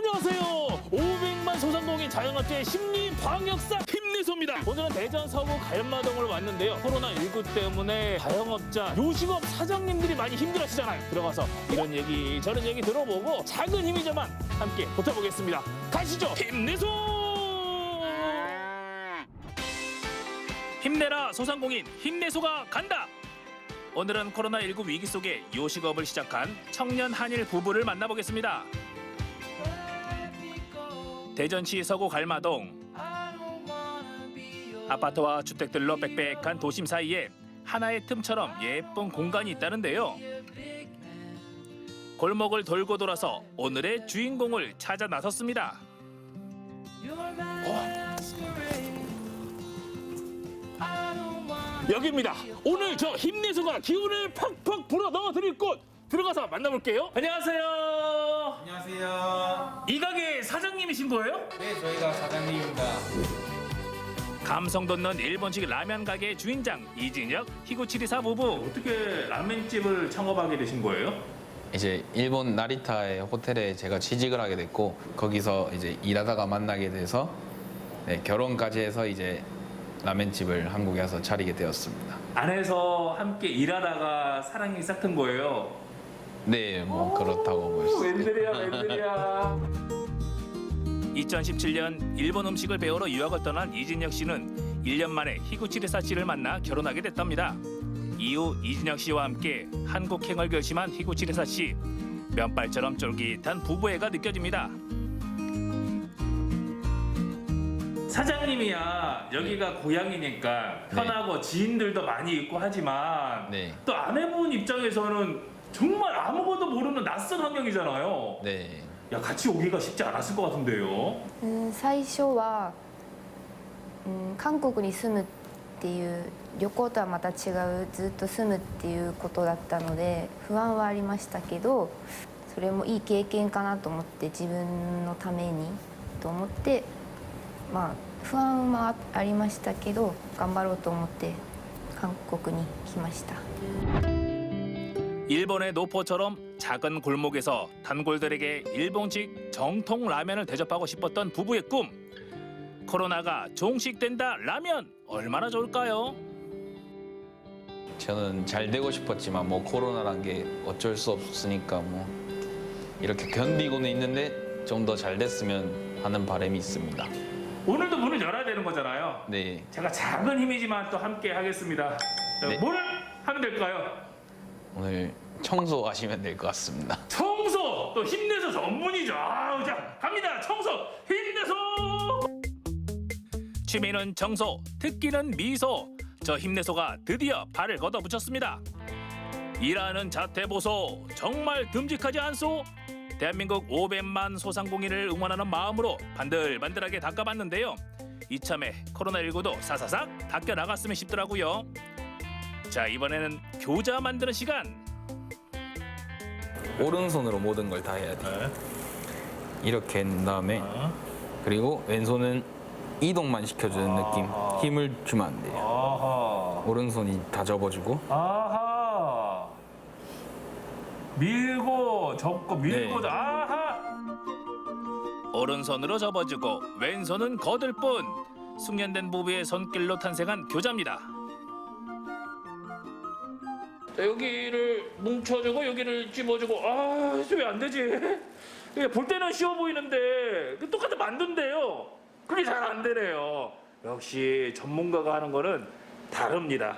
안녕하세요. 500만 소상공인 자영업자의 심리방역사 힘내소입니다. 오늘은 대전 서구 갈마동을 왔는데요. 코로나19 때문에 자영업자, 요식업 사장님들이 많이 힘들어하시잖아요. 들어가서 이런 얘기 저런 얘기 들어보고 작은 힘이지만 함께 보태보겠습니다. 가시죠. 힘내소. 힘내라 소상공인 힘내소가 간다. 오늘은 코로나19 위기 속에 요식업을 시작한 청년 한일 부부를 만나보겠습니다. 대전시 서구 갈마동. 아파트와 주택들로 빽빽한 도심 사이에 하나의 틈처럼 예쁜 공간이 있다는데요. 골목을 돌고 돌아서 오늘의 주인공을 찾아 나섰습니다. 여기입니다. 오늘 저 힘내소가 기운을 팍팍 불어 넣어드릴 곳 들어가서 만나볼게요. 안녕하세요. 안녕하세요. 이 가게 사장님이신 거예요? 네, 저희가 사장님입니다. 감성 돋는 일본식 라면 가게 주인장 이진혁, 히구치리사 부부. 어떻게 라면집을 창업하게 되신 거예요? 이제 일본 나리타의 호텔에 제가 취직을 하게 됐고 거기서 이제 일하다가 만나게 돼서 결혼까지 해서 이제 라면집을 한국에 와서 차리게 되었습니다. 안에서 함께 일하다가 사랑이 싹튼 거예요. 네, 뭐 그렇다고 볼 수 있습니다. 웬들이야. 2017년 일본 음식을 배우러 유학을 떠난 이진혁 씨는 1년 만에 히구치리사 씨를 만나 결혼하게 됐답니다. 이후 이진혁 씨와 함께 한국행을 결심한 히구치리사 씨. 면발처럼 쫄깃한 부부애가 느껴집니다. 사장님이야 여기가 고향이니까 편하고 지인들도 많이 있고 하지만 네. 또 아내분 입장에서는 정말 아무것도 모르는 낯선 환경이잖아요. 네. 야 같이 오기가 쉽지 않았을 것 같은데요. 最初は、韓国に住むっていう旅行とはまた違うずっと住むっていうことだったので不安はありましたけどそれもいい経験かなと思って自分のためにと思ってまあ不安はありましたけど頑張ろうと思って韓国に来ました。 일본의 노포처럼 작은 골목에서 단골들에게 일본식 정통 라면을 대접하고 싶었던 부부의 꿈. 코로나가 종식된다 라면 얼마나 좋을까요? 저는 잘 되고 싶었지만 뭐 코로나란 게 어쩔 수 없으니까 뭐 이렇게 견디고는 있는데 좀 더 잘 됐으면 하는 바람이 있습니다. 오늘도 문을 열어야 되는 거잖아요. 네. 제가 작은 힘이지만 또 함께 하겠습니다. 네. 뭘 하면 될까요? 오늘 청소하시면 될 것 같습니다. 청소! 또 힘내서 전문이죠. 아우, 자, 갑니다. 청소! 힘내서! 취미는 청소, 특기는 미소. 저 힘내소가 드디어 발을 걷어붙였습니다. 일하는 자태 보소. 정말 듬직하지 않소? 대한민국 500만 소상공인을 응원하는 마음으로 반들반들하게 닦아봤는데요. 이참에 코로나19도 사사삭 닦여나갔으면 싶더라고요. 자, 이번에는 교자 만드는 시간. 오른손으로 모든 걸 다 해야 돼요. 이렇게 한 다음에 그리고 왼손은 이동만 시켜주는 느낌. 힘을 주면 안 돼요. 아하. 오른손이 다 접어주고 아하. 밀고 접고 밀고 네. 아하. 오른손으로 접어주고 왼손은 거들 뿐. 숙련된 부부의 손길로 탄생한 교자입니다. 자, 여기를 뭉쳐주고 여기를 집어주고 아, 왜 안 되지? 볼 때는 쉬워 보이는데 똑같이 만든대요. 그게 잘 안 되네요. 역시 전문가가 하는 거는 다릅니다.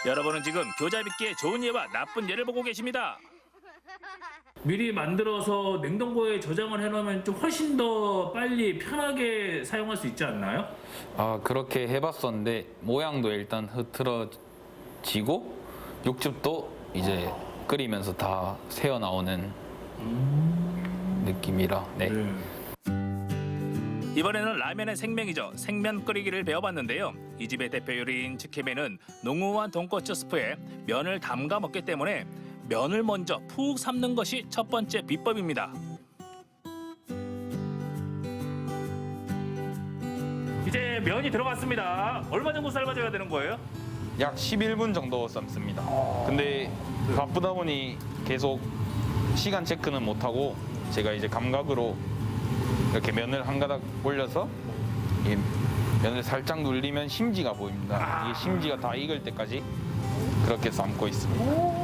여러분은 지금 교자 빚기의 좋은 예와 나쁜 예를 보고 계십니다. 미리 만들어서 냉동고에 저장을 해놓으면 좀 훨씬 더 빨리 편하게 사용할 수 있지 않나요? 아 그렇게 해봤었는데 모양도 일단 흐트러지고 육즙도 이제 끓이면서 다 새어나오는 느낌이라 네. 이번에는 라면의 생명이죠. 생면 끓이기를 배워봤는데요. 이 집의 대표 요리인 츠케메는 농후한 돈코츠 스프에 면을 담가 먹기 때문에 면을 먼저 푹 삶는 것이 첫 번째 비법입니다. 이제 면이 들어갔습니다. 얼마 정도 삶아줘야 되는 거예요? 약 11분 정도 삶습니다. 근데 바쁘다 보니 계속 시간 체크는 못하고 제가 이제 감각으로 이렇게 면을 한 가닥 올려서 이 면을 살짝 눌리면 심지가 보입니다. 이게 심지가 다 익을 때까지 그렇게 삶고 있습니다.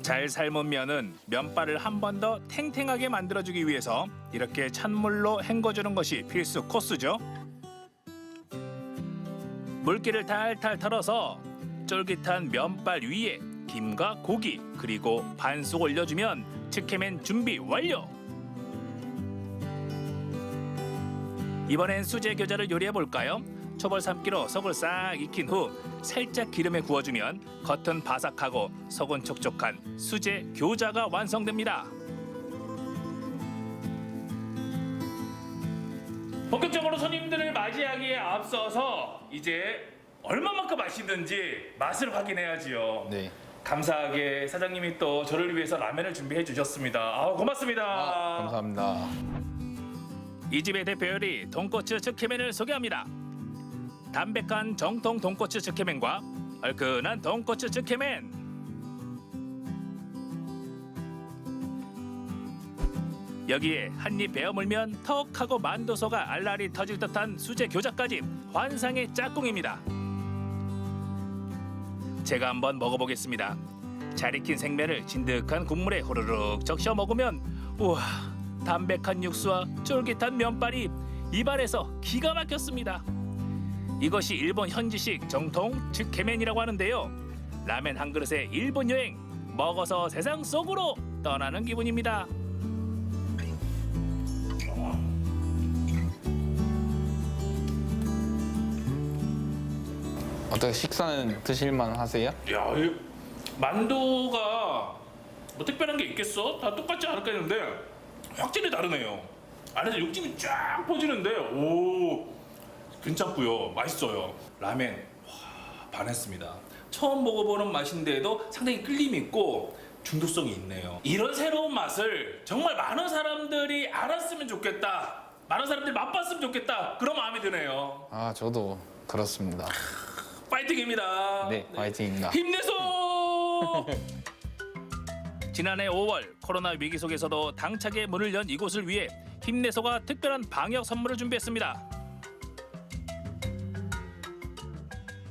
잘 삶은 면은 면발을 한 번 더 탱탱하게 만들어주기 위해서 이렇게 찬물로 헹궈주는 것이 필수 코스죠. 물기를 탈탈 털어서 쫄깃한 면발 위에 김과 고기 그리고 반숙 올려주면 츠케멘 준비 완료. 이번엔 수제 교자를 요리해 볼까요? 초벌 삶기로 속을 싹 익힌 후 살짝 기름에 구워주면 겉은 바삭하고 속은 촉촉한 수제 교자가 완성됩니다. 본격적으로 손님들을 맞이하기에 앞서서 이제 얼마만큼 맛있는지 맛을 확인해야지요. 네. 감사하게 사장님이 또 저를 위해서 라면을 준비해 주셨습니다. 아, 고맙습니다. 감사합니다. 이 집의 대표 요리 돈코츠 츠케멘을 소개합니다. 담백한 정통 돈코츠 츠케멘과 얼큰한 돈코츠 츠케멘. 여기에 한입 베어 물면 턱하고 만두소가 알알이 터질 듯한 수제 교자까지 환상의 짝꿍입니다. 제가 한번 먹어보겠습니다. 잘 익힌 생면을 진득한 국물에 호로록 적셔 먹으면 우와, 담백한 육수와 쫄깃한 면발이 입안에서 기가 막혔습니다. 이것이 일본 현지식 정통 츠케멘이라고 하는데요. 라멘 한 그릇에 일본 여행, 먹어서 세상 속으로 떠나는 기분입니다. 어떻게 식사는 드실만 하세요? 야, 이 만두가 뭐 특별한 게 있겠어? 다 똑같지 않을까 했는데 확실히 다르네요. 안에서 육즙이 쫙 퍼지는데 오, 괜찮고요. 맛있어요. 라멘 와, 반했습니다. 처음 먹어보는 맛인데도 상당히 끌림 있고 중독성이 있네요. 이런 새로운 맛을 정말 많은 사람들이 알았으면 좋겠다. 많은 사람들이 맛봤으면 좋겠다. 그런 마음이 드네요. 아, 저도 그렇습니다. 파이팅입니다. 네, 화이팅입니다. 힘내소. 지난해 5월 코로나 위기 속에서도 당차게 문을 연 이곳을 위해 힘내소가 특별한 방역 선물을 준비했습니다.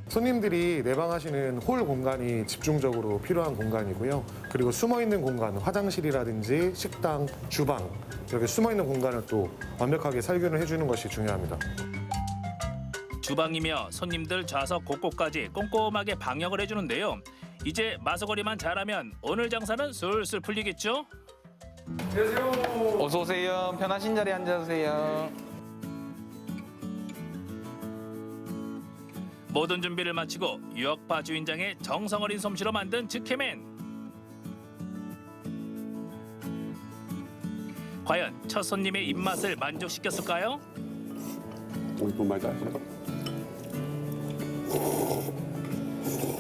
손님들이 내방하시는 홀 공간이 집중적으로 필요한 공간이고요. 그리고 숨어있는 공간, 화장실이라든지 식당, 주방 이렇게 숨어있는 공간을 또 완벽하게 살균을 해주는 것이 중요합니다. 주방이며 손님들 좌석 곳곳까지 꼼꼼하게 방역을 해주는데요. 이제 마수거리만 잘하면 오늘 장사는 술술 풀리겠죠? 어서 오세요. 편하신 자리에 앉으세요. 모든 준비를 마치고 유학파 주인장의 정성 어린 솜씨로 만든 츠케멘. 과연 첫 손님의 입맛을 만족시켰을까요? 이쁜 말도 하시네.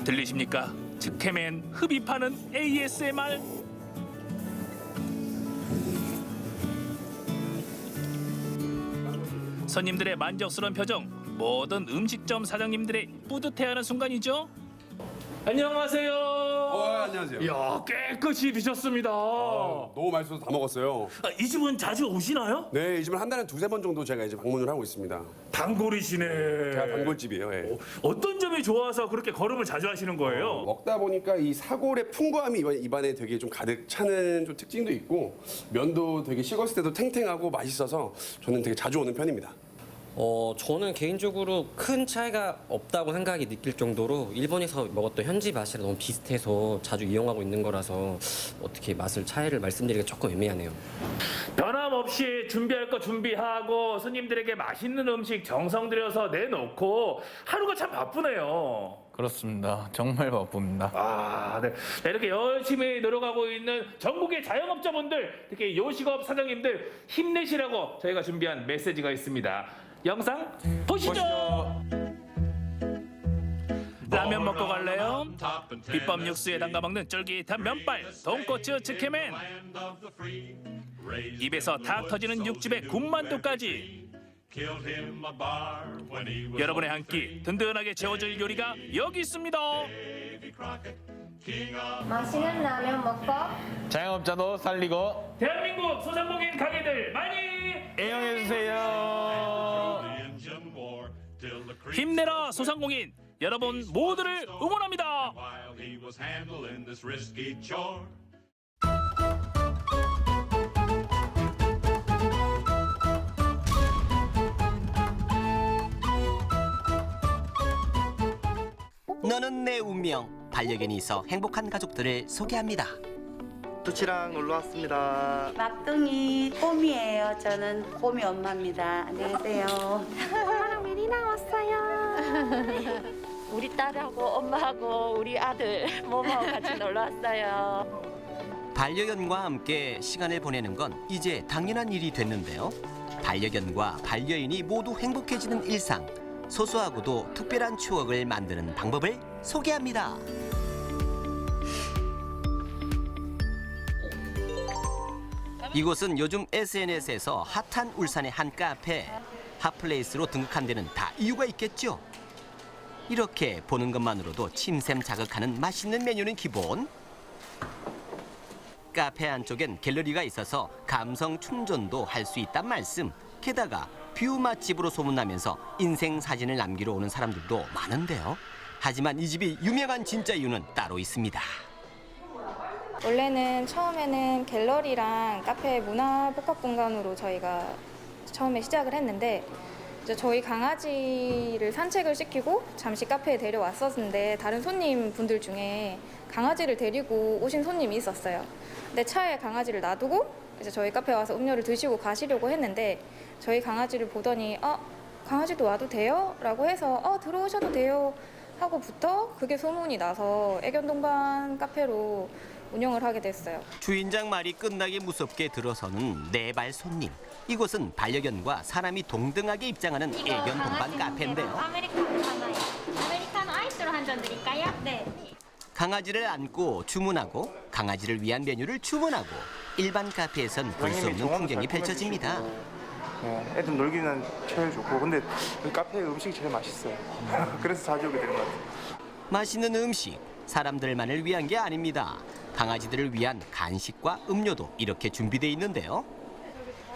들리십니까? 츠케멘 흡입하는 ASMR. 손님들의 만족스러운 표정, 모든 음식점 사장님들의 뿌듯해하는 순간이죠. 안녕하세요. 안녕하세요. 이야, 깨끗이 드셨습니다. 너무 맛있어서 다 먹었어요. 이 집은 자주 오시나요? 네, 이 집은 한 달에 두세 번 정도 제가 이제 방문을 하고 있습니다. 단골이시네. 제가 단골집이에요. 예. 어떤 점이 좋아서 그렇게 걸음을 자주 하시는 거예요? 먹다 보니까 이 사골의 풍부함이 입안에 되게 좀 가득 차는 좀 특징도 있고 면도 되게 식었을 때도 탱탱하고 맛있어서 저는 되게 자주 오는 편입니다. 저는 개인적으로 큰 차이가 없다고 생각이 느낄 정도로 일본에서 먹었던 현지 맛이랑 너무 비슷해서 자주 이용하고 있는 거라서 어떻게 맛을 차이를 말씀드리기가 조금 애매하네요. 변함없이 준비할 거 준비하고 손님들에게 맛있는 음식 정성 들여서 내놓고 하루가 참 바쁘네요. 그렇습니다. 정말 바쁩니다. 아, 네. 네, 이렇게 열심히 노력하고 있는 전국의 자영업자분들, 특히 요식업 사장님들 힘내시라고 저희가 준비한 메시지가 있습니다. 영상 보시죠. 라면 먹고 갈래요? 비법 육수에 담가 먹는 쫄깃한 면발 돈코츠 츠케멘. 입에서 탁 터지는 육즙의 군만두까지. 여러분의 한 끼 든든하게 채워줄 요리가 여기 있습니다. 맛있는 라면 먹고 자영업자도 살리고 대한민국 소상공인 가게들 많이 애용해주세요. 힘내라 소상공인, 여러분 모두를 응원합니다. While he was handling this risky chore. 너는 내 운명, 반려견이 있어 행복한 가족들을 소개합니다. 두치랑 놀러 왔습니다. 막둥이 꼬미예요. 저는 꼬미 엄마입니다. 안녕하세요. 엄마랑 메리나 왔어요. 우리 딸하고 엄마하고 우리 아들 모모하고 같이 놀러 왔어요. 반려견과 함께 시간을 보내는 건 이제 당연한 일이 됐는데요. 반려견과 반려인이 모두 행복해지는 일상, 소소하고도 특별한 추억을 만드는 방법을 소개합니다. 이곳은 요즘 SNS에서 핫한 울산의 한 카페. 핫플레이스로 등극한 데는 다 이유가 있겠죠. 이렇게 보는 것만으로도 침샘 자극하는 맛있는 메뉴는 기본. 카페 안쪽엔 갤러리가 있어서 감성 충전도 할 수 있단 말씀. 게다가 뷰 맛집으로 소문나면서 인생 사진을 남기러 오는 사람들도 많은데요. 하지만 이 집이 유명한 진짜 이유는 따로 있습니다. 원래는 처음에는 갤러리랑 카페 문화 복합 공간으로 저희가 처음에 시작을 했는데 이제 저희 강아지를 산책을 시키고 잠시 카페에 데려왔었는데 다른 손님분들 중에 강아지를 데리고 오신 손님이 있었어요. 근데 차에 강아지를 놔두고 이제 저희 카페 와서 음료를 드시고 가시려고 했는데 저희 강아지를 보더니 강아지도 와도 돼요? 라고 해서 들어오셔도 돼요 하고부터 그게 소문이 나서 애견 동반 카페로 운영을 하게 됐어요. 주인장 말이 끝나기 무섭게 들어서는 네발 손님. 이곳은 반려견과 사람이 동등하게 입장하는 애견 동반 카페인데요. 아메리카노 하나요. 아메리카노 아이스로 한 잔 드릴까요? 네. 강아지를 안고 주문하고 강아지를 위한 메뉴를 주문하고 일반 카페에선 볼 수 없는 풍경이 펼쳐집니다. 네, 애들 놀기는 제일 좋고 근데 이 카페 음식이 제일 맛있어요. 그래서 자주 오게 되는 것 같아요. 맛있는 음식, 사람들만을 위한 게 아닙니다. 강아지들을 위한 간식과 음료도 이렇게 준비돼 있는데요.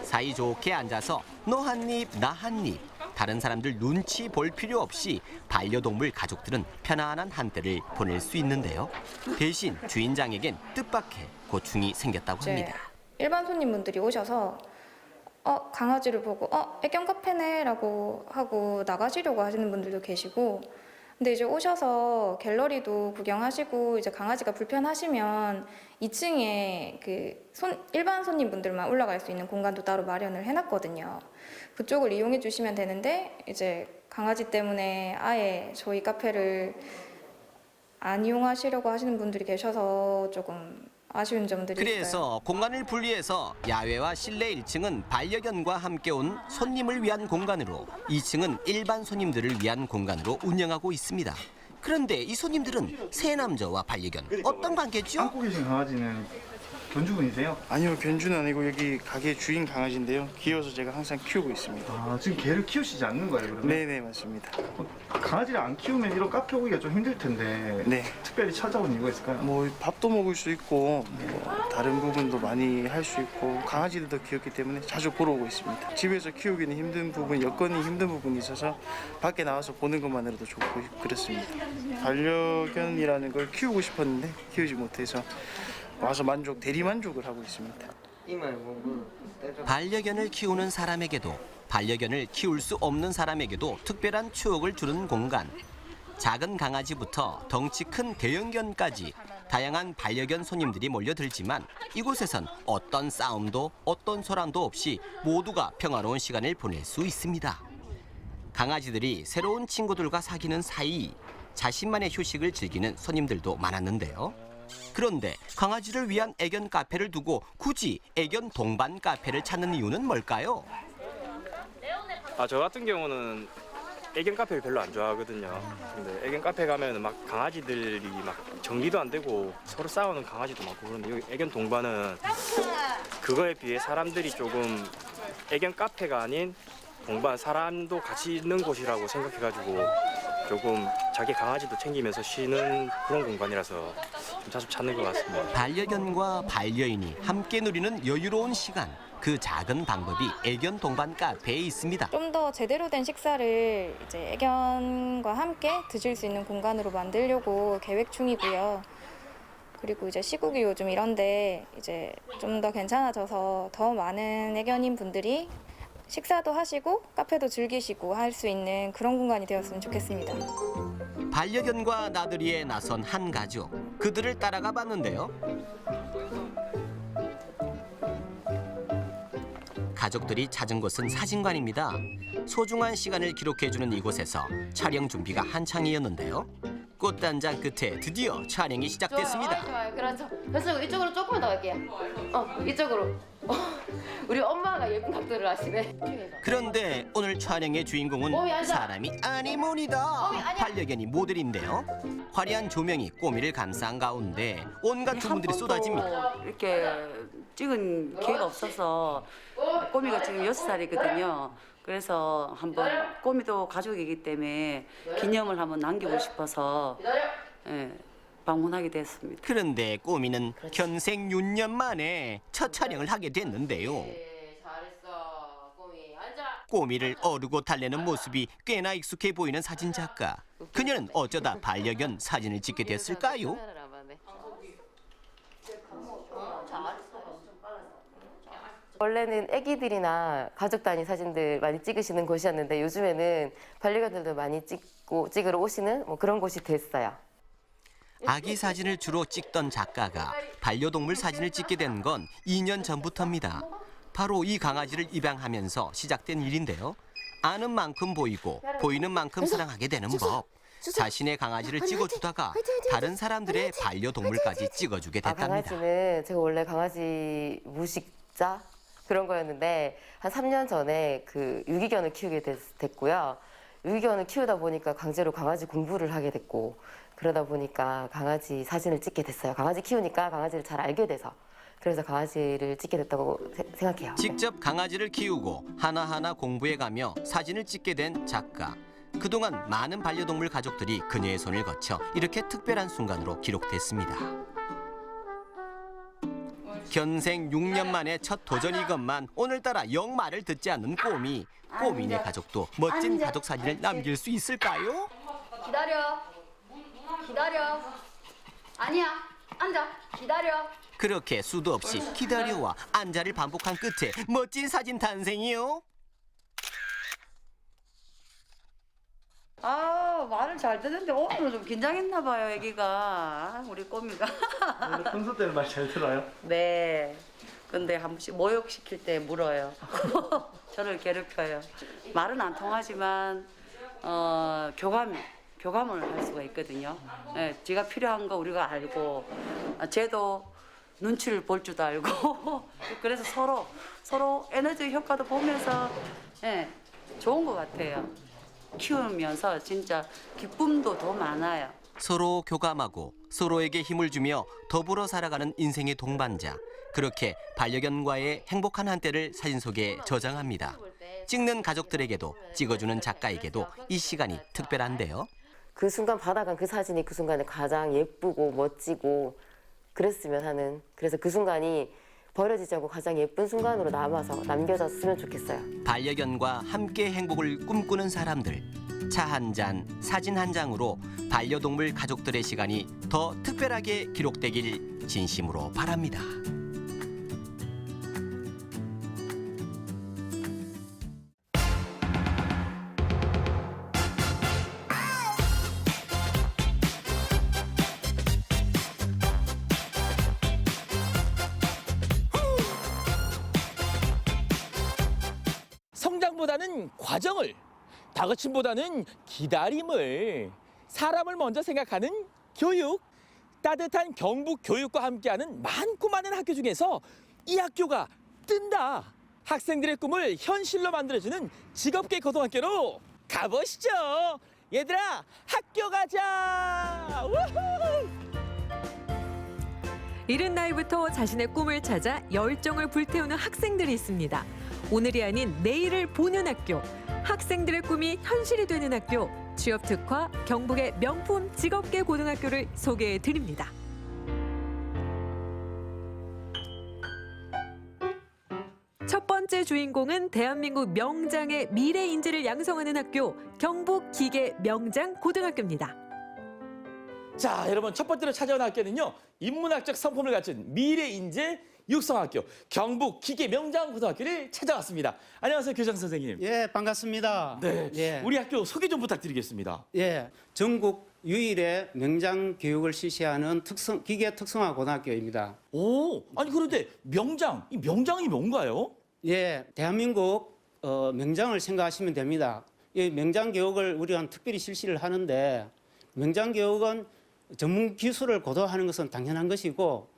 사이좋게 앉아서 너 한 입, 나 한 입. 다른 사람들 눈치 볼 필요 없이 반려동물 가족들은 편안한 한때를 보낼 수 있는데요. 대신 주인장에겐 뜻밖의 고충이 생겼다고 합니다. 일반 손님분들이 오셔서 강아지를 보고 애견 카페네 라고 하고 나가시려고 하시는 분들도 계시고 근데 이제 오셔서 갤러리도 구경하시고 이제 강아지가 불편하시면 2층에 일반 손님분들만 올라갈 수 있는 공간도 따로 마련을 해놨거든요. 그쪽을 이용해 주시면 되는데 이제 강아지 때문에 아예 저희 카페를 안 이용하시려고 하시는 분들이 계셔서 조금 아쉬운 점들이 있어요. 그래서 공간을 분리해서 야외와 실내 1층은 반려견과 함께 온 손님을 위한 공간으로 2층은 일반 손님들을 위한 공간으로 운영하고 있습니다. 그런데 이 손님들은 새 남자와 반려견 어떤 관계죠? 안고 계신 강아지는 견주분이세요? 아니요, 견주는 아니고 여기 가게 주인 강아지인데요. 귀여워서 제가 항상 키우고 있습니다. 아, 지금 개를 키우시지 않는 거예요, 그러면? 네네, 맞습니다. 강아지를 안 키우면 이런 카페 오기가 좀 힘들 텐데 네. 특별히 찾아온 이유가 있을까요? 뭐 밥도 먹을 수 있고 뭐 다른 부분도 많이 할 수 있고 강아지들도 귀엽기 때문에 자주 보러 오고 있습니다. 집에서 키우기는 힘든 부분, 여건이 힘든 부분이 있어서 밖에 나와서 보는 것만으로도 좋고 그렇습니다. 반려견이라는 걸 키우고 싶었는데 키우지 못해서 와서 대리 만족을 하고 있습니다. 반려견을 키우는 사람에게도 반려견을 키울 수 없는 사람에게도 특별한 추억을 주는 공간. 작은 강아지부터 덩치 큰 대형견까지 다양한 반려견 손님들이 몰려들지만 이곳에선 어떤 싸움도 어떤 소란도 없이 모두가 평화로운 시간을 보낼 수 있습니다. 강아지들이 새로운 친구들과 사귀는 사이 자신만의 휴식을 즐기는 손님들도 많았는데요. 그런데 강아지를 위한 애견 카페를 두고 굳이 애견 동반 카페를 찾는 이유는 뭘까요? 저 같은 경우는 애견 카페를 별로 안 좋아하거든요. 근데 애견 카페 가면 막 강아지들이 막 정리도 안 되고 서로 싸우는 강아지도 많고 그런데 여기 애견 동반은 그거에 비해 사람들이 조금 애견 카페가 아닌 동반 사람도 같이 있는 곳이라고 생각해가지고 조금 자기 강아지도 챙기면서 쉬는 그런 공간이라서 자주 찾는 것 같습니다. 반려견과 반려인이 함께 누리는 여유로운 시간. 그 작은 방법이 애견 동반 카페에 있습니다. 좀 더 제대로 된 식사를 이제 애견과 함께 드실 수 있는 공간으로 만들려고 계획 중이고요. 그리고 이제 시국이 요즘 이런데 이제 좀 더 괜찮아져서 더 많은 애견인 분들이 식사도 하시고 카페도 즐기시고 할 수 있는 그런 공간이 되었으면 좋겠습니다. 반려견과 나들이에 나선 한 가족. 그들을 따라가 봤는데요. 가족들이 찾은 곳은 사진관입니다. 소중한 시간을 기록해주는 이곳에서 촬영 준비가 한창이었는데요. 꽃단장 끝에 드디어 촬영이 시작됐습니다. 좋아요. 그렇죠. 그래서 이쪽으로 조금 더 갈게요. 이쪽으로. 우리 엄마가 예쁜 각도를 하시네. 그런데 오늘 촬영의 주인공은 사람이 아니문이다. 반려견이 모델인데요. 화려한 조명이 꼬미를 감싼 가운데 온갖 주문들이 쏟아집니다. 이렇게 찍은 기회가 없어서 꼬미가 지금 6살이거든요. 그래서 한번 꼬미도 가족이기 때문에 기념을 한번 남기고 싶어서 방문하게 됐습니다. 그런데 꼬미는 견생 6년 만에 첫 촬영을 하게 됐는데요. 잘했어. 꼬미 앉아. 꼬미를 어르고 달래는 모습이 꽤나 익숙해 보이는 사진작가. 그녀는 어쩌다 반려견 사진을 찍게 됐을까요? 원래는 애기들이나 가족 단위 사진들 많이 찍으시는 곳이었는데 요즘에는 반려견들도 많이 찍으러 오시는 뭐 그런 곳이 됐어요. 아기 사진을 주로 찍던 작가가 반려동물 사진을 찍게 된 건 2년 전부터입니다. 바로 이 강아지를 입양하면서 시작된 일인데요. 아는 만큼 보이고 보이는 만큼 사랑하게 되는 법. 자신의 강아지를 찍어주다가 다른 사람들의 반려동물까지 찍어주게 됐답니다. 강아지는 제가 원래 강아지 무식자 그런 거였는데 한 3년 전에 그 유기견을 키우게 됐고요. 유기견을 키우다 보니까 강제로 강아지 공부를 하게 됐고 그러다 보니까 강아지 사진을 찍게 됐어요. 강아지 키우니까 강아지를 잘 알게 돼서 그래서 강아지를 찍게 됐다고 생각해요. 직접 강아지를 키우고 하나하나 공부해가며 사진을 찍게 된 작가. 그동안 많은 반려동물 가족들이 그녀의 손을 거쳐 이렇게 특별한 순간으로 기록됐습니다. 견생 6년 만에 첫 도전이건만 오늘따라 영 말을 듣지 않는 꼬미. 꼬미네 가족도 멋진 가족 사진을 남길 수 있을까요? 기다려. 아니야. 앉아. 기다려. 그렇게 수도 없이 기다려와 앉아를 반복한 끝에 멋진 사진 탄생이요. 말을 잘 듣는데 오늘은 좀 긴장했나 봐요, 애기가. 우리 꼬미가. 원래 평소 때는 말 잘 들어요? 네. 근데 한 번씩 모욕시킬 때 물어요. 저를 괴롭혀요. 말은 안 통하지만 교감을 할 수가 있거든요. 네, 지가 필요한 거 우리가 알고 쟤도 눈치를 볼 줄도 알고 그래서 서로 에너지 효과도 보면서 좋은 것 같아요. 키우면서 진짜 기쁨도 더 많아요. 서로 교감하고 서로에게 힘을 주며 더불어 살아가는 인생의 동반자. 그렇게 반려견과의 행복한 한때를 사진 속에 저장합니다. 찍는 가족들에게도 찍어주는 작가에게도 이 시간이 특별한데요. 그 순간 받아간 그 사진이 그 순간에 가장 예쁘고 멋지고 그랬으면 하는 그래서 그 순간이 버려지지 않고 가장 예쁜 순간으로 남겨졌으면 좋겠어요. 반려견과 함께 행복을 꿈꾸는 사람들. 차 한 잔, 사진 한 장으로 반려동물 가족들의 시간이 더 특별하게 기록되길 진심으로 바랍니다. 성장보다는 과정을, 다그침보다는 기다림을, 사람을 먼저 생각하는 교육, 따뜻한 경북 교육과 함께하는 많고 많은 학교 중에서 이 학교가 뜬다. 학생들의 꿈을 현실로 만들어주는 직업계 고등학교로 가보시죠. 얘들아, 학교 가자. 우후! 이른 나이부터 자신의 꿈을 찾아 열정을 불태우는 학생들이 있습니다. 오늘이 아닌 내일을 보는 학교, 학생들의 꿈이 현실이 되는 학교, 취업특화 경북의 명품 직업계 고등학교를 소개해 드립니다. 첫 번째 주인공은 대한민국 명장의 미래 인재를 양성하는 학교 경북기계명장고등학교입니다. 자, 여러분 첫 번째로 찾아온 학교는요. 인문학적 성품을 갖춘 미래 인재 육성학교 경북기계명장고등학교를 찾아왔습니다. 안녕하세요, 교장 선생님. 예, 반갑습니다. 네, 예. 우리 학교 소개 좀 부탁드리겠습니다. 예, 전국 유일의 명장 교육을 실시하는 기계 특성화 고등학교입니다. 오, 아니 그런데 명장, 이 명장이 뭔가요? 예, 대한민국 명장을 생각하시면 됩니다. 이 명장 교육을 우리가 특별히 실시를 하는데 명장 교육은 전문 기술을 고도화하는 것은 당연한 것이고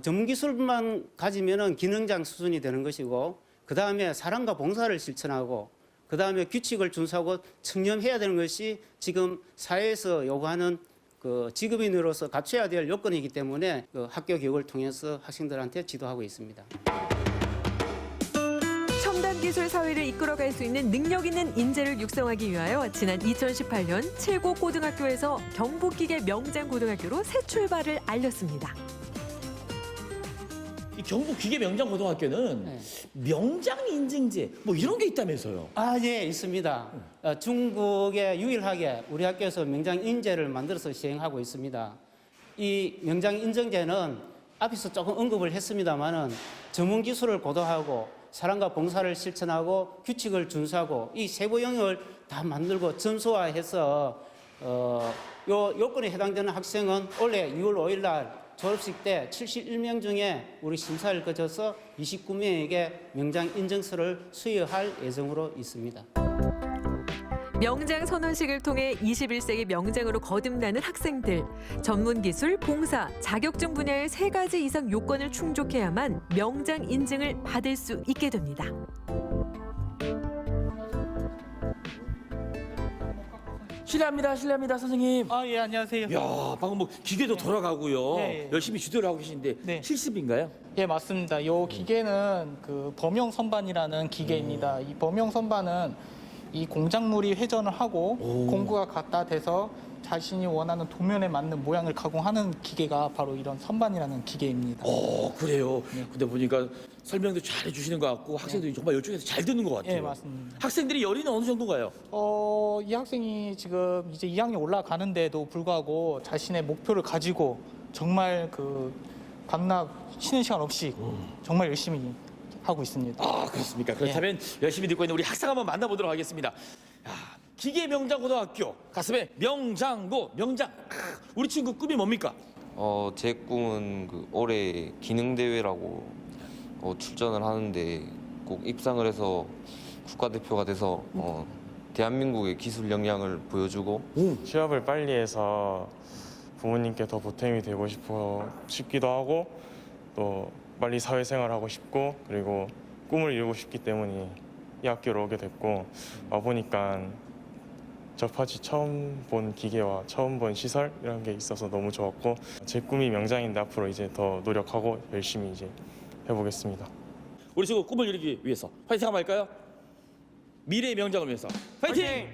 전문 기술만 가지면은 기능장 수준이 되는 것이고 그 다음에 사랑과 봉사를 실천하고 그 다음에 규칙을 준수하고 청렴해야 되는 것이 지금 사회에서 요구하는 그 직업인으로서 갖춰야 될 요건이기 때문에 그 학교 교육을 통해서 학생들한테 지도하고 있습니다. 첨단 기술 사회를 이끌어갈 수 있는 능력 있는 인재를 육성하기 위하여 지난 2018년 7고 고등학교에서 경북기계명장고등학교로 새 출발을 알렸습니다. 이 경북기계명장고등학교는 명장 인증제 뭐 이런 게 있다면서요? 아, 예, 있습니다. 중국에 유일하게 우리 학교에서 명장 인재를 만들어서 시행하고 있습니다. 이 명장 인증제는 앞에서 조금 언급을 했습니다만은 전문 기술을 고도하고 사랑과 봉사를 실천하고 규칙을 준수하고 이 세부 영역을 다 만들고 점수화해서 요 요건에 해당되는 학생은 올해 6월 5일 날 졸업식 때 71명 중에 우리 심사를 거쳐서 29명에게 명장 인증서를 수여할 예정으로 있습니다. 명장 선언식을 통해 21세기 명장으로 거듭나는 학생들. 전문 기술, 봉사, 자격증 분야의 3가지 이상 요건을 충족해야만 명장 인증을 받을 수 있게 됩니다. 실례합니다, 선생님. 아, 예, 안녕하세요. 야, 방금 뭐 기계도 돌아가고요. 네. 열심히 주도를 하고 계신데 네. 실습인가요? 예, 맞습니다. 이 기계는 그 범용 선반이라는 기계입니다. 이 범용 선반은 이 공작물이 회전을 하고 공구가 갖다 대서 자신이 원하는 도면에 맞는 모양을 가공하는 기계가 바로 이런 선반이라는 기계입니다. 그래요. 근데 보니까 설명도 잘 해주시는 것 같고 학생들이 정말 이쪽에서 잘 듣는 것 같아요. 예, 맞습니다. 학생들이 열의는 어느 정도인가요? 이 학생이 지금 이제 2학년 올라가는데도 불구하고 자신의 목표를 가지고 정말 그 밤낮 쉬는 시간 없이 정말 열심히 하고 있습니다. 아, 그렇습니까? 그렇다면 열심히 듣고 있는 우리 학생 한번 만나보도록 하겠습니다. 기계명장고등학교 가슴에 명장고 명장. 우리 친구 꿈이 뭡니까? 제 꿈은 그 올해 기능대회라고 출전을 하는데 꼭 입상을 해서 국가대표가 돼서 대한민국의 기술 역량을 보여주고 취업을 빨리 해서 부모님께 더 보탬이 되고 싶기도 하고 또 빨리 사회생활하고 싶고 그리고 꿈을 이루고 싶기 때문에 이 학교로 오게 됐고 와보니까 접하지 처음 본 기계와 처음 본 시설 이런 게 있어서 너무 좋았고 제 꿈이 명장인데 앞으로 이제 더 노력하고 열심히 이제 해보겠습니다. 우리 친구 꿈을 이루기 위해서 파이팅 한번 할까요? 미래의 명장을 위해서 파이팅!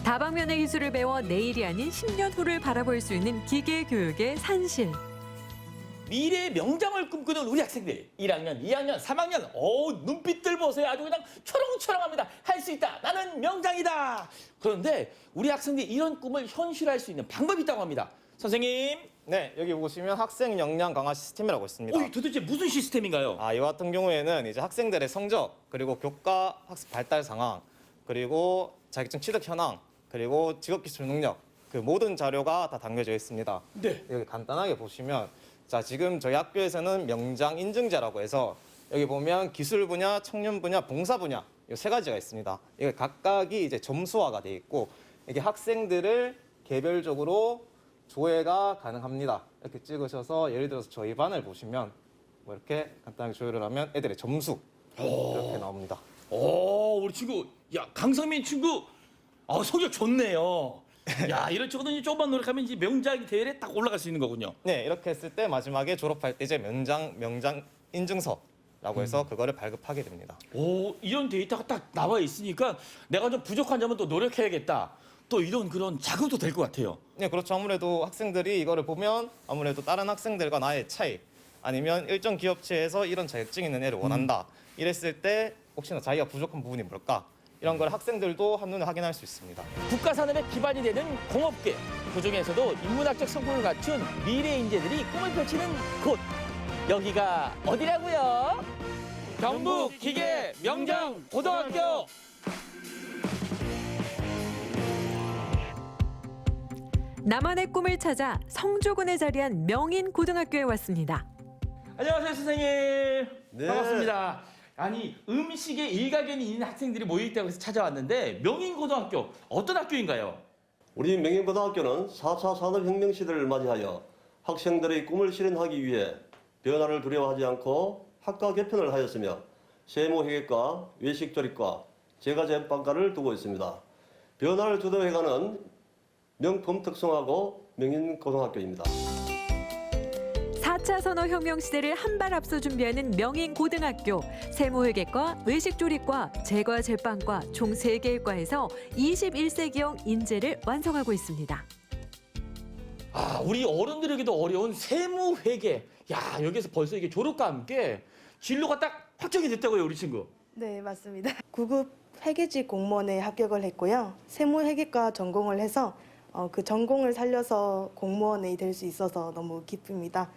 다방면의 기술을 배워 내일이 아닌 10년 후를 바라볼 수 있는 기계 교육의 산실. 미래의 명장을 꿈꾸는 우리 학생들 1학년, 2학년, 3학년 눈빛들 보세요. 아주 그냥 초롱초롱합니다. 할 수 있다. 나는 명장이다. 그런데 우리 학생들이 이런 꿈을 현실화할 수 있는 방법이 있다고 합니다. 선생님. 네, 여기 보시면 학생 역량 강화 시스템이라고 있습니다. 도대체 무슨 시스템인가요? 이 같은 경우에는 이제 학생들의 성적, 그리고 교과 학습 발달 상황, 그리고 자격증 취득 현황, 그리고 직업 기술 능력 그 모든 자료가 다 담겨져 있습니다. 네. 여기 간단하게 보시면 자, 지금 저희 학교에서는 명장 인증제라고 해서 여기 보면 기술 분야, 청년 분야, 봉사 분야 이 3가지가 있습니다. 이게 각각이 이제 점수화가 돼 있고 이게 학생들을 개별적으로 조회가 가능합니다. 이렇게 찍으셔서 예를 들어서 저희 반을 보시면 뭐 이렇게 간단하게 조회를 하면 애들의 점수 이렇게 나옵니다. 우리 친구, 강성민 친구, 성적 좋네요. 이런 친구는 조금만 노력하면 이제 명장 대회에 딱 올라갈 수 있는 거군요. 네, 이렇게 했을 때 마지막에 졸업할 때 이제 명장 인증서라고 해서 그거를 발급하게 됩니다. 이런 데이터가 딱 나와 있으니까 내가 좀 부족한 점은 또 노력해야겠다. 또 이런 그런 자극도 될 것 같아요. 네, 그렇죠. 아무래도 학생들이 이거를 보면 아무래도 다른 학생들과 나의 차이, 아니면 일정 기업체에서 이런 자격증 있는 애를 원한다. 이랬을 때 혹시나 자기가 부족한 부분이 뭘까? 이런 걸 학생들도 한눈에 확인할 수 있습니다. 국가 산업의 기반이 되는 공업계, 그중에서도 인문학적 성공을 갖춘 미래 인재들이 꿈을 펼치는 곳. 여기가 어디라고요? 경북 기계 명장 고등학교. 나만의 꿈을 찾아 성조군에 자리한 명인 고등학교에 왔습니다. 안녕하세요, 선생님. 반갑습니다. 아니, 음식에 일가견이 있는 학생들이 모여있다고 해서 찾아왔는데 명인고등학교, 어떤 학교인가요? 우리 명인고등학교는 4차 산업혁명 시대를 맞이하여 학생들의 꿈을 실현하기 위해 변화를 두려워하지 않고 학과 개편을 하였으며 세무회계과, 외식조리과, 제과제빵과를 두고 있습니다. 변화를 주도해가는 명품 특성화고 명인고등학교입니다. 4차 산업혁명 시대를 한 발 앞서 준비하는 명인고등학교. 세무회계과, 외식조리과, 제과제빵과 총 3개의 과에서 21세기형 인재를 완성하고 있습니다. 아, 우리 어른들에게도 어려운 세무회계. 야, 여기서 벌써 이게 졸업과 함께 진로가 딱 확정이 됐다고요, 우리 친구. 네, 맞습니다. 9급 회계직 공무원에 합격을 했고요. 세무회계과 전공을 해서 그 전공을 살려서 공무원이 될 수 있어서 너무 기쁩니다.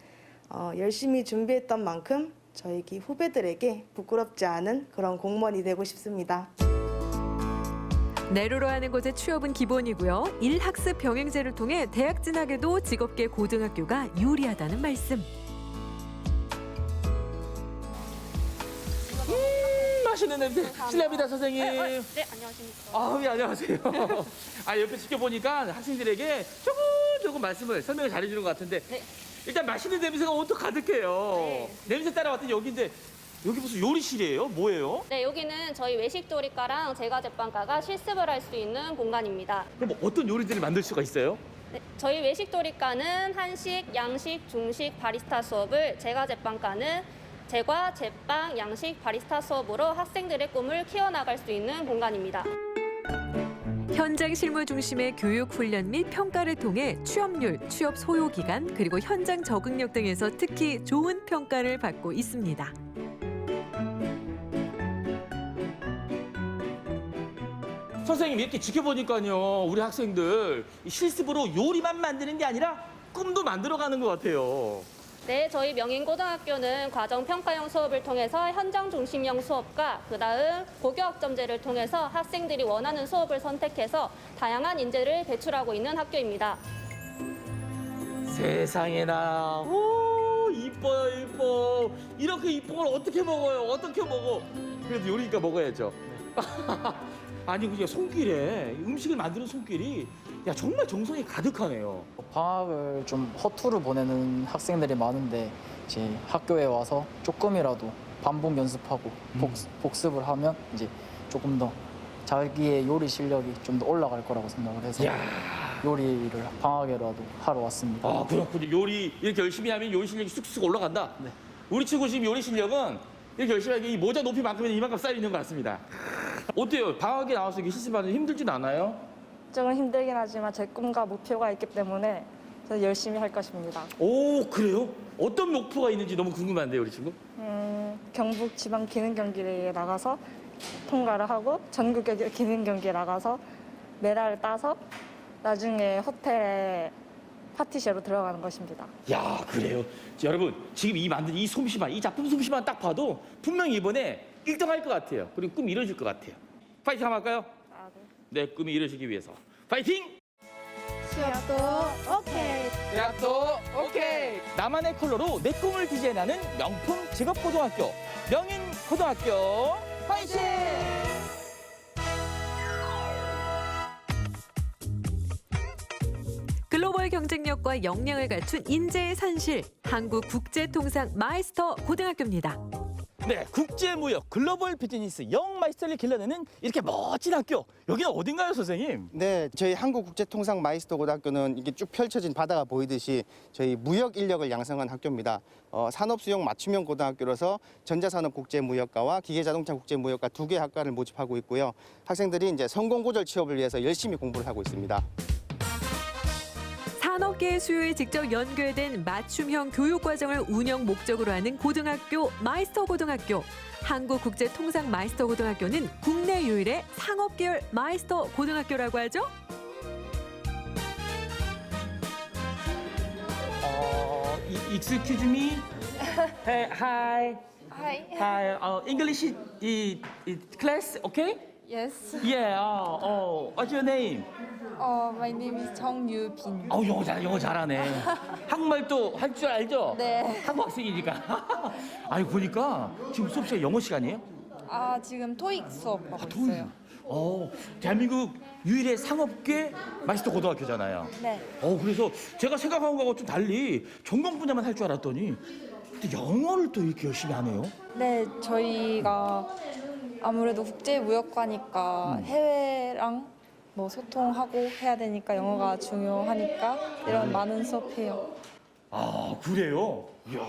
열심히 준비했던 만큼 저희 후배들에게 부끄럽지 않은 그런 공무원이 되고 싶습니다. 내로로 하는 곳의 취업은 기본이고요. 일학습 병행제를 통해 대학 진학에도 직업계 고등학교가 유리하다는 말씀. 맛있는 냄새. 실례합니다, 선생님. 네, 안녕하십니까. 아, 예, 안녕하세요. 아, 옆에 지켜보니까 학생들에게 조금 말씀을 설명을 잘해주는 것 같은데 일단 맛있는 냄새가 온통 가득해요. 냄새 따라왔더니 여기인데 여기 무슨 요리실이에요? 뭐예요? 네, 여기는 저희 외식조리과랑 제과제빵과가 실습을 할 수 있는 공간입니다. 그럼 어떤 요리들을 만들 수가 있어요? 네, 저희 외식조리과는 한식, 양식, 중식, 바리스타 수업을, 제과제빵과는 제과, 제빵, 양식, 바리스타 수업으로 학생들의 꿈을 키워나갈 수 있는 공간입니다. 현장 실무 중심의 교육 훈련 및 평가를 통해 취업률, 취업 소요 기간, 그리고 현장 적응력 등에서 특히 좋은 평가를 받고 있습니다. 선생님, 이렇게 지켜보니까요, 우리 학생들 실습으로 요리만 만드는 게 아니라 꿈도 만들어가는 것 같아요. 네, 저희 명인고등학교는 과정평가형 수업을 통해서 현장 중심형 수업과 그다음 고교학점제를 통해서 학생들이 원하는 수업을 선택해서 다양한 인재를 배출하고 있는 학교입니다. 세상에나, 오, 이뻐요, 이뻐. 이렇게 이쁜 걸 어떻게 먹어요? 어떻게 먹어? 그래도 요리니까 먹어야죠. 아니, 그냥 손길에 음식을 만드는 손길이 야, 정말 정성이 가득하네요. 방학을 좀 허투루 보내는 학생들이 많은데 이제 학교에 와서 조금이라도 반복 연습하고 복습을 하면 이제 조금 더 자기의 요리 실력이 좀 더 올라갈 거라고 생각을 해서 요리를 방학에라도 하러 왔습니다. 아, 그렇군요. 요리 이렇게 열심히 하면 요리 실력이 쑥쑥 올라간다. 네. 우리 친구 지금 요리 실력은 이렇게 열심히 하면 이 모자 높이만큼은 이만큼 쌓여 있는 것 같습니다. 어때요? 방학에 나와서 이렇게 실습하는 힘들진 않아요? 조금 힘들긴 하지만 제 꿈과 목표가 있기 때문에 저는 열심히 할 것입니다. 오, 그래요? 어떤 목표가 있는지 너무 궁금한데요, 우리 친구? 경북 지방 기능 경기에 나가서 통과를 하고 전국 기능 경기에 나가서 메달을 따서 나중에 호텔에 파티셰로 들어가는 것입니다. 야, 그래요? 여러분, 지금 이 만든 이 솜씨만, 이 작품 솜씨만 딱 봐도 분명히 이번에 1등 할 것 같아요. 그리고 꿈이 이루어질 것 같아요. 파이팅 한번 할까요? 내 꿈이 이루어지기 위해서 파이팅! 취업도 오케이. 대학도 오케이! 나만의 컬러로 내 꿈을 디자인하는 명품 직업고등학교 명인고등학교 파이팅! 글로벌 경쟁력과 역량을 갖춘 인재의 산실, 한국국제통상 마이스터 고등학교입니다. 네, 국제무역 글로벌 비즈니스 영마이스터를 길러내는 이렇게 멋진 학교. 여기는 어딘가요, 선생님? 네, 저희 한국국제통상 마이스터 고등학교는 이게 쭉 펼쳐진 바다가 보이듯이 저희 무역 인력을 양성한 학교입니다. 산업수용 맞춤형 고등학교로서 전자산업 국제무역과와 기계자동차 국제무역과 2개 학과를 모집하고 있고요. 학생들이 이제 성공고졸 취업을 위해서 열심히 공부를 하고 있습니다. 산업계의 수요에 직접 연결된 맞춤형 교육 과정을 운영 목적으로 하는 고등학교 마이스터 고등학교. 한국국제통상 마이스터 고등학교는 국내 유일의 상업계열 마이스터 고등학교라고 하죠. Excuse me. Hey, hi. Hi. Hi. English class, okay? Yes. Yeah. What's your name? My name is 정유빈. 영어 잘하네. 한국말도 할 줄 알죠? 네. 한국 학생이니까. 아니 보니까 지금 수업 시간 영어 시간이에요? 지금 토익 수업하고 있어요. 대한민국 유일의 상업계 마이스터 고등학교잖아요. 네. 그래서 제가 생각한 거하고 좀 달리 전공 분야만 할 줄 알았더니 근데 영어를 또 이렇게 열심히 하네요. 네, 저희가 아무래도 국제무역과니까 해외랑 뭐 소통하고 해야 되니까 영어가 중요하니까 이런 많은 수업해요. 그래요? 이야,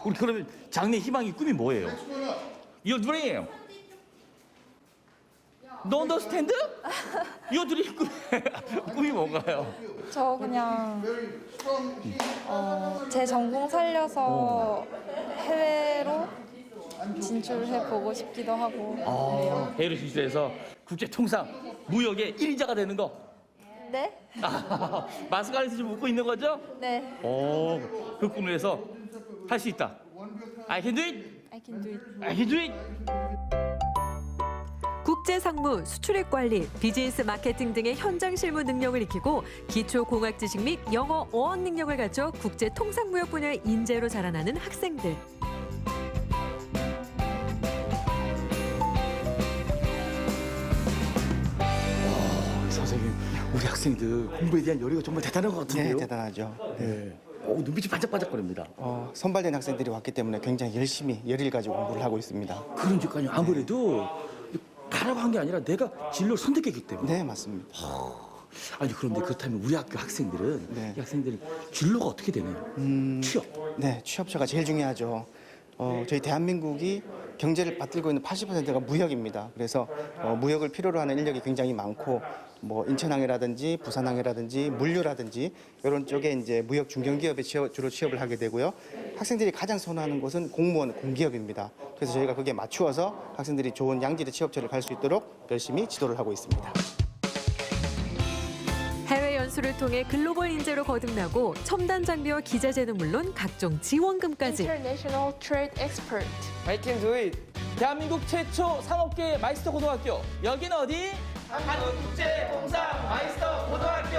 우리 그러면 장래 희망이 꿈이 뭐예요? Your dream? No understand? Your dream 꿈이 뭔가요? 저 그냥 제 전공 살려서 해외로 진출해 보고 싶기도 하고 그래요. 해외로 진출해서 국제통상 무역의 1인자가 되는 거. 네? 마스카라에서 지금 웃고 있는 거죠? 네. 그 꿈을 위해서 할 수 있다. I can do it. I can do it. I can do it. 국제상무, 수출입 관리, 비즈니스 마케팅 등의 현장 실무 능력을 익히고 기초 공학 지식 및 영어 어원 능력을 갖춰 국제 통상무역 분야의 인재로 자라나는 학생들. 선생님, 우리 학생들 공부에 대한 열의가 정말 대단한 것 같은데요? 네, 대단하죠. 네. 눈빛이 반짝반짝거립니다. 선발된 학생들이 왔기 때문에 굉장히 열심히 열의를 가지고 공부를 하고 있습니다. 그러니까요. 아무래도 가라고 한 게 아니라 내가 진로를 선택했기 때문에. 네, 맞습니다. 아니 그런데 그렇다면 우리 학교 학생들은 이 학생들 진로가 어떻게 되나요? 취업. 네, 취업처가 제일 중요하죠. 저희 대한민국이 경제를 받들고 있는 80%가 무역입니다. 그래서 무역을 필요로 하는 인력이 굉장히 많고 뭐 인천항해라든지 부산항해라든지 물류라든지 이런 쪽에 이제 무역 중견기업에 주로 취업을 하게 되고요. 학생들이 가장 선호하는 곳은 공무원, 공기업입니다. 그래서 저희가 거기에 맞추어서 학생들이 좋은 양질의 취업처를 갈 수 있도록 열심히 지도를 하고 있습니다. 해외 연수를 통해 글로벌 인재로 거듭나고 첨단 장비와 기자재는 물론 각종 지원금까지. International Trade Expert. I can do it. 대한민국 최초 상업계 마이스터 고등학교. 여기는 어디? 한국국제통상 마이스터 고등학교.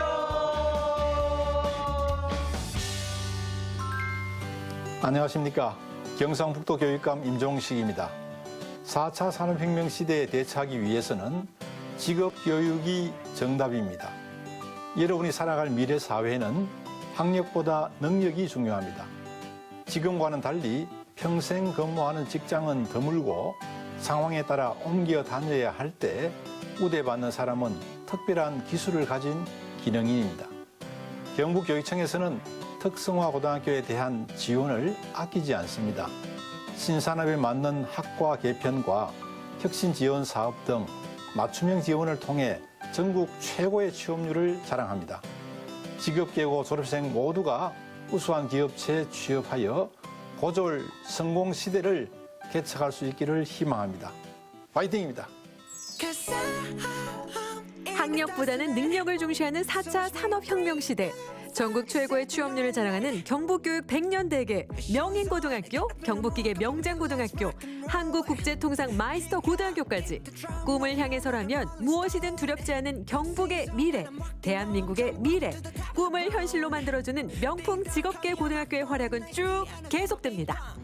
안녕하십니까. 경상북도 교육감 임종식입니다. 4차 산업혁명 시대에 대처하기 위해서는 직업교육이 정답입니다. 여러분이 살아갈 미래 사회는 학력보다 능력이 중요합니다. 지금과는 달리 평생 근무하는 직장은 드물고 상황에 따라 옮겨 다녀야 할 때 우대받는 사람은 특별한 기술을 가진 기능인입니다. 경북교육청에서는 특성화 고등학교에 대한 지원을 아끼지 않습니다. 신산업에 맞는 학과 개편과 혁신 지원 사업 등 맞춤형 지원을 통해 전국 최고의 취업률을 자랑합니다. 직업계고 졸업생 모두가 우수한 기업체에 취업하여 고졸 성공 시대를 개척할 수 있기를 희망합니다. 파이팅입니다. 학력보다는 능력을 중시하는 4차 산업혁명 시대. 전국 최고의 취업률을 자랑하는 경북교육 100년 대계 명인고등학교, 경북기계 명장고등학교, 한국국제통상 마이스터 고등학교까지 꿈을 향해서라면 무엇이든 두렵지 않은 경북의 미래, 대한민국의 미래, 꿈을 현실로 만들어주는 명품 직업계 고등학교의 활약은 쭉 계속됩니다.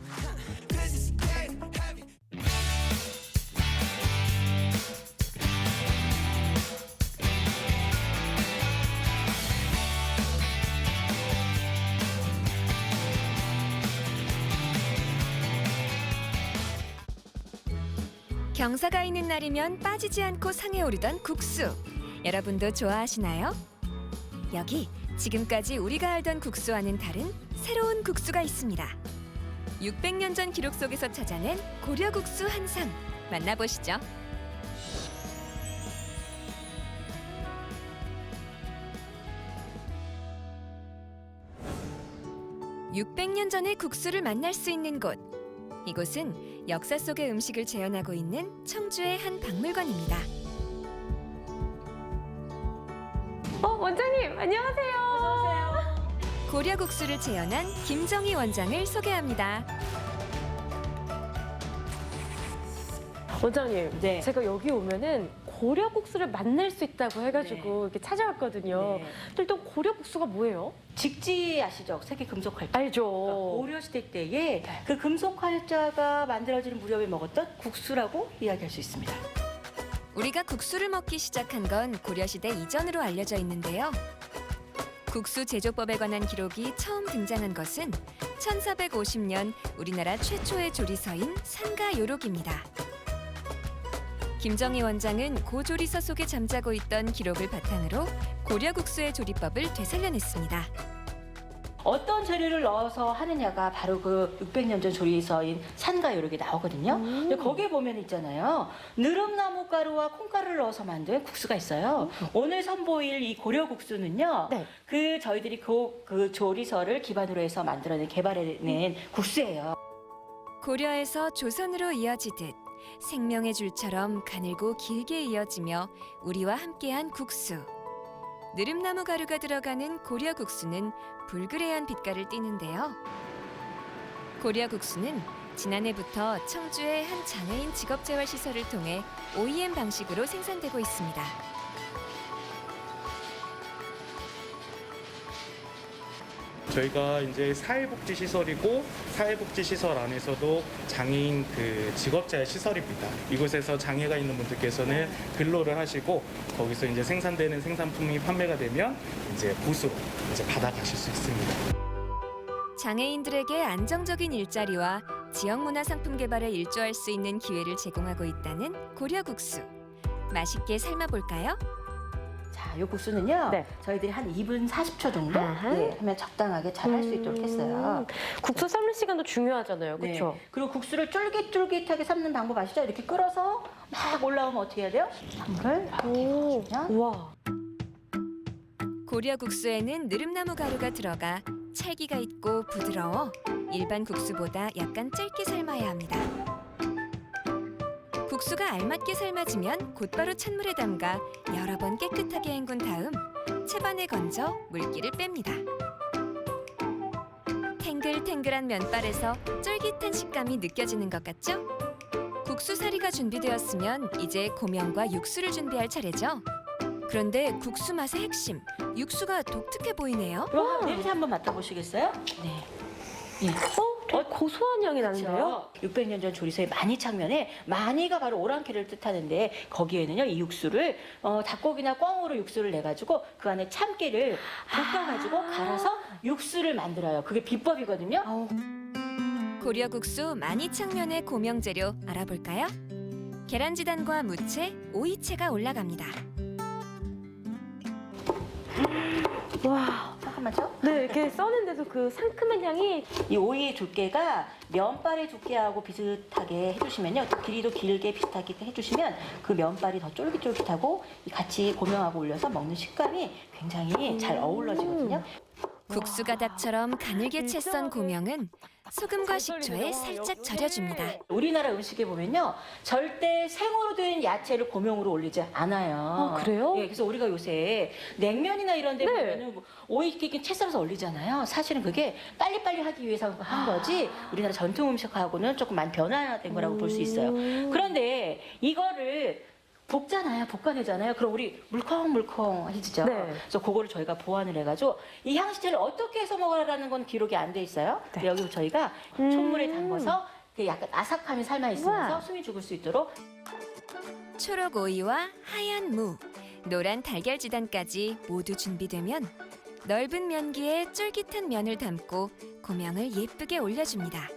경사가 있는 날이면 빠지지 않고 상에 오르던 국수. 여러분도 좋아하시나요? 여기 지금까지 우리가 알던 국수와는 다른 새로운 국수가 있습니다. 600년 전 기록 속에서 찾아낸 고려국수 한 상. 만나보시죠. 600년 전의 국수를 만날 수 있는 곳. 이곳은 역사 속의 음식을 재현하고 있는 청주의 한 박물관입니다. 원장님 안녕하세요. 고려 국수를 재현한 김정희 원장을 소개합니다. 원장님, 제가 여기 오면은 고려 국수를 만날 수 있다고 해가지고 이렇게 찾아왔거든요. 일단 고려 국수가 뭐예요? 직지 아시죠? 세계 금속 활자. 알죠. 고려 시대 때에 그 금속 활자가 만들어지는 무렵에 먹었던 국수라고 이야기할 수 있습니다. 우리가 국수를 먹기 시작한 건 고려시대 이전으로 알려져 있는데요. 국수 제조법에 관한 기록이 처음 등장한 것은 1450년 우리나라 최초의 조리서인 산가요록입니다. 김정희 원장은 고조리서 속에 잠자고 있던 기록을 바탕으로 고려 국수의 조리법을 되살려냈습니다. 어떤 재료를 넣어서 하느냐가 바로 그 600년 전 조리서인 산가요록에 나오거든요. 근데 거기에 보면 있잖아요. 느릅나무 가루와 콩가루를 넣어서 만든 국수가 있어요. 오늘 선보일 이 고려 국수는요. 그 저희들이 그 조리서를 기반으로 해서 만들어낸 개발해낸 국수예요. 고려에서 조선으로 이어지듯 생명의 줄처럼 가늘고 길게 이어지며 우리와 함께한 국수. 느릅나무 가루가 들어가는 고려 국수는 불그레한 빛깔을 띠는데요. 고려 국수는 지난해부터 청주의 한 장애인 직업재활시설을 통해 OEM 방식으로 생산되고 있습니다. 저희가 이제 사회복지시설이고 사회복지시설 안에서도 장애인 직업재활 시설입니다. 이곳에서 장애가 있는 분들께서는 근로를 하시고 거기서 이제 생산되는 생산품이 판매가 되면 이제 보수로 이제 받아가실 수 있습니다. 장애인들에게 안정적인 일자리와 지역 문화 상품 개발에 일조할 수 있는 기회를 제공하고 있다는 고려 국수. 맛있게 삶아 볼까요? 자, 이 국수는요. 저희들이 한 2분 40초 정도 하면 적당하게 잘 할 수 있도록 했어요. 국수 삶는 시간도 중요하잖아요. 그렇죠? 그리고 국수를 쫄깃쫄깃하게 삶는 방법 아시죠? 이렇게 끓어서 막 올라오면 어떻게 해야 돼요? 물을 이렇게 와. 고려 국수에는 느릅나무 가루가 들어가 찰기가 있고 부드러워 일반 국수보다 약간 짧게 삶아야 합니다. 국수가 알맞게 삶아지면 곧바로 찬물에 담가 여러 번 깨끗하게 헹군 다음 채반에 건져 물기를 뺍니다. 탱글탱글한 면발에서 쫄깃한 식감이 느껴지는 것 같죠? 국수 사리가 준비되었으면 이제 고명과 육수를 준비할 차례죠. 그런데 국수 맛의 핵심, 육수가 독특해 보이네요. 냄새 한번 맡아보시겠어요? 네. 고소한 향이 나는데요? 600년 전 조리서의 마니창면에 마니가 바로 오랑캐를 뜻하는데 거기에는요 이 육수를 닭고기나 꿩으로 육수를 내가지고 그 안에 참깨를 볶아가지고 갈아서 육수를 만들어요. 그게 비법이거든요. 고려 국수 마니창면의 고명 재료 알아볼까요? 계란지단과 무채, 오이채가 올라갑니다. 와, 잠깐만요. 네, 이렇게 써는데도 그 상큼한 향이. 이 오이의 두께가 면발의 두께하고 비슷하게 해주시면요. 길이도 길게 비슷하게 해주시면 그 면발이 더 쫄깃쫄깃하고 같이 고명하고 올려서 먹는 식감이 굉장히 잘 어우러지거든요. 국수 가닥처럼 가늘게 채 썬 고명은 소금과 식초에 살짝 절여줍니다. 우리나라 음식에 보면요. 절대 생으로 된 야채를 고명으로 올리지 않아요. 그래요? 예, 그래서 우리가 요새 냉면이나 이런 데 보면은 오이 이렇게 채 썰어서 올리잖아요. 사실은 그게 빨리빨리 하기 위해서 한 거지 우리나라 전통 음식하고는 조금 많이 변화된 거라고 볼 수 있어요. 그런데 이거를 볶잖아요. 볶아내잖아요. 그럼 우리 물컹물컹해지죠. 그래서 그거를 저희가 보완을 해가지고 이 향신료를 어떻게 해서 먹으라는 건 기록이 안 돼 있어요. 여기 저희가 촛물에 담궈서 약간 아삭함이 살아있으면서 숨이 죽을 수 있도록 초록 오이와 하얀 무, 노란 달걀지단까지 모두 준비되면 넓은 면기에 쫄깃한 면을 담고 고명을 예쁘게 올려줍니다.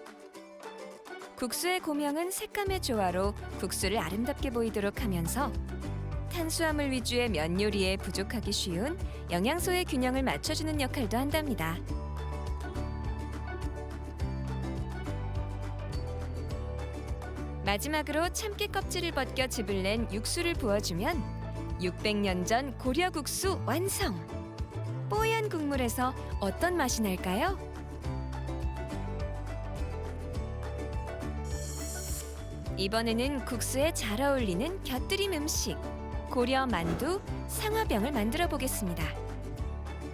국수의 고명은 색감의 조화로 국수를 아름답게 보이도록 하면서 탄수화물 위주의 면 요리에 부족하기 쉬운 영양소의 균형을 맞춰주는 역할도 한답니다. 마지막으로 참깨 껍질을 벗겨 즙을 낸 육수를 부어주면 600년 전 고려 국수 완성! 뽀얀 국물에서 어떤 맛이 날까요? 이번에는 국수에 잘 어울리는 곁들임 음식 고려 만두, 상화병을 만들어 보겠습니다.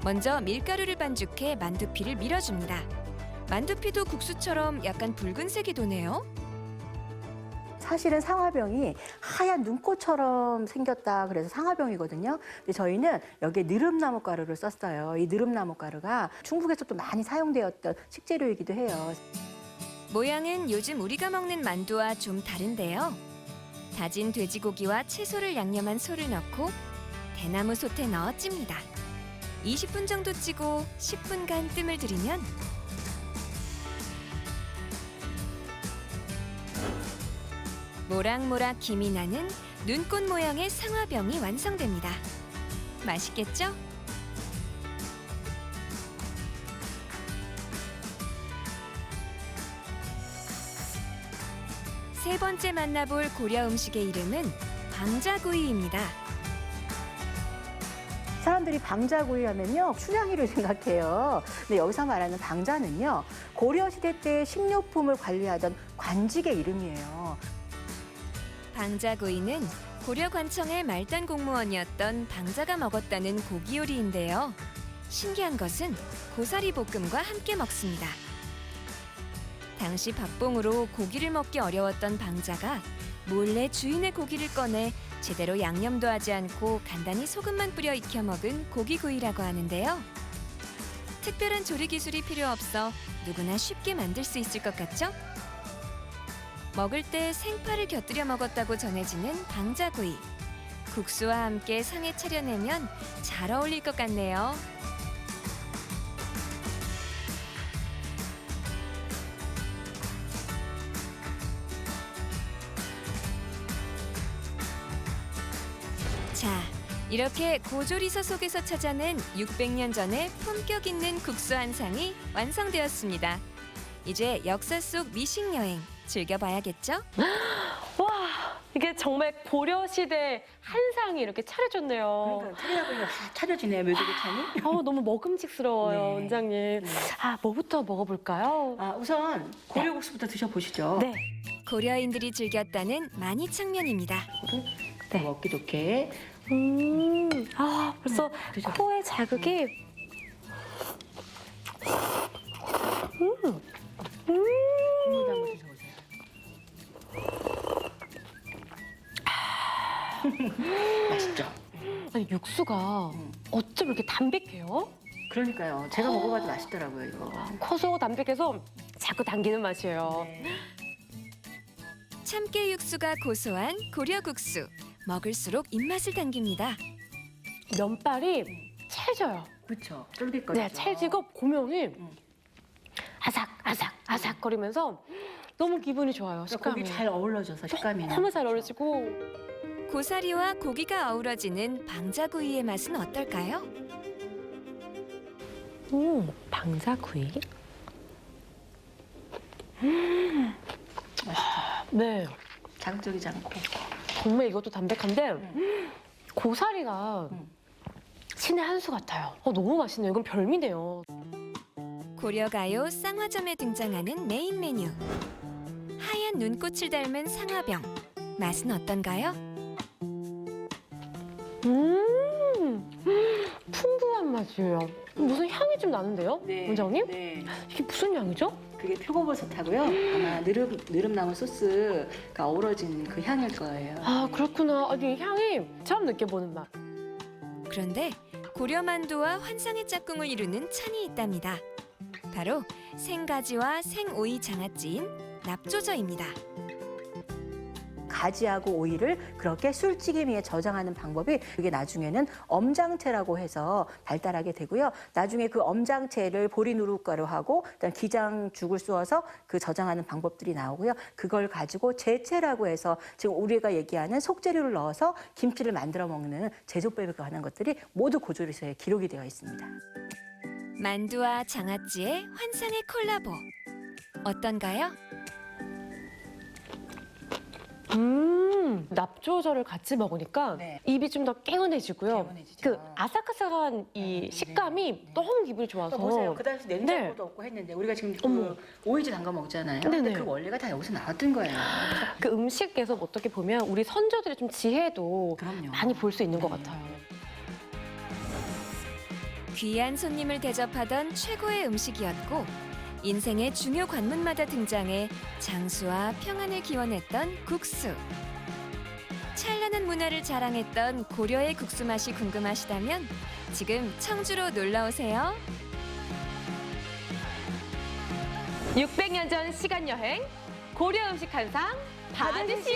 먼저 밀가루를 반죽해 만두피를 밀어줍니다. 만두피도 국수처럼 약간 붉은색이 도네요. 사실은 상화병이 하얀 눈꽃처럼 생겼다 그래서 상화병이거든요. 근데 저희는 여기에 느릅나무 가루를 썼어요. 이 느릅나무 가루가 중국에서 또 많이 사용되었던 식재료이기도 해요. 모양은 요즘 우리가 먹는 만두와 좀 다른데요. 다진 돼지고기와 채소를 양념한 소를 넣고 대나무 솥에 넣어 찝니다. 20분 정도 찌고 10분간 뜸을 들이면 모락모락 김이 나는 눈꽃 모양의 상화병이 완성됩니다. 맛있겠죠? 세 번째 만나볼 고려 음식의 이름은 방자구이입니다. 사람들이 방자구이 하면요 춘향이를 생각해요. 근데 여기서 말하는 방자는요 고려시대 때 식료품을 관리하던 관직의 이름이에요. 방자구이는 고려 관청의 말단 공무원이었던 방자가 먹었다는 고기 요리인데요. 신기한 것은 고사리 볶음과 함께 먹습니다. 당시 밥봉으로 고기를 먹기 어려웠던 방자가 몰래 주인의 고기를 꺼내 제대로 양념도 하지 않고 간단히 소금만 뿌려 익혀 먹은 고기구이라고 하는데요. 특별한 조리 기술이 필요 없어 누구나 쉽게 만들 수 있을 것 같죠? 먹을 때 생파를 곁들여 먹었다고 전해지는 방자구이. 국수와 함께 상에 차려내면 잘 어울릴 것 같네요. 자, 이렇게 고조리서 속에서 찾아낸 600년 전의 품격 있는 국수 한 상이 완성되었습니다. 이제 역사 속 미식 여행 즐겨봐야겠죠? 와, 이게 정말 고려시대 한상이 이렇게 차려졌네요. 그러니까 차려보니까 다 차려지네요, 묘두개찬이. 너무 먹음직스러워요, 네. 원장님. 뭐부터 먹어볼까요? 우선 고려국수부터 드셔보시죠. 네. 고려인들이 즐겼다는 만이창면입니다. 네. 먹기 좋게. 벌써 코에 자극이. 국물도 한번 드셔보세요. 맛있죠? 아니, 육수가 어쩜 이렇게 담백해요? 그러니까요. 제가 먹어봐도 맛있더라고요, 이거. 커서 담백해서 자꾸 당기는 맛이에요. 참깨 육수가 고소한 고려국수. 먹을수록 입맛을 당깁니다. 면발이 찰져요. 그렇죠. 쫄깃거리죠. 네, 찰지고 고명이 아삭거리면서 너무 기분이 좋아요. 식감이. 고기 잘 어우러져서 식감이. 너무 잘 어우러지고. 고사리와 고기가 어우러지는 방자구이의 맛은 어떨까요? 방자구이. 네. 자극적이지 않고. 정말 이것도 담백한데 고사리가 신의 한 수 같아요. 너무 맛있네요. 이건 별미네요. 고려가요 쌍화점에 등장하는 메인 메뉴. 하얀 눈꽃을 닮은 상화병. 맛은 어떤가요? 풍부한 맛이에요. 무슨 향이 좀 나는데요, 네, 원장님? 네. 이게 무슨 향이죠? 그게 표고버섯하고요. 아마 느릅나무 소스가 어우러진 그 향일 거예요. 그렇구나. 아니, 향이 처음 느껴보는 맛. 그런데 고려만두와 환상의 짝꿍을 이루는 찬이 있답니다. 바로 생가지와 생오이 장아찌인 납조저입니다. 가지하고 오이를 그렇게 술찌개미에 저장하는 방법이 그게 나중에는 엄장채라고 해서 발달하게 되고요. 나중에 그 엄장채를 보리누룩가루하고 그다음 기장죽을 쏘아서 그 저장하는 방법들이 나오고요. 그걸 가지고 제채라고 해서 지금 우리가 얘기하는 속재료를 넣어서 김치를 만들어 먹는 제조법에 관한 것들이 모두 고조리서에 기록이 되어 있습니다. 만두와 장아찌의 환상의 콜라보. 어떤가요? 납조저를 같이 먹으니까 입이 좀 더 개운해지고요. 그 아삭아삭한 이 식감이 너무 기분이 좋아서. 보세요. 그 당시 냉장고도 없고 했는데 우리가 지금 그 오이지 담가 먹잖아요. 근데 그 원리가 다 여기서 나왔던 거예요. 그 음식에서 어떻게 보면 우리 선조들의 좀 지혜도 많이 볼 수 있는 것 같아요. 귀한 손님을 대접하던 최고의 음식이었고 인생의 중요 관문마다 등장해 장수와 평안을 기원했던 국수. 찬란한 문화를 자랑했던 고려의 국수 맛이 궁금하시다면 지금 청주로 놀러 오세요. 600년 전 시간 여행 고려 음식 한 상 받으시오.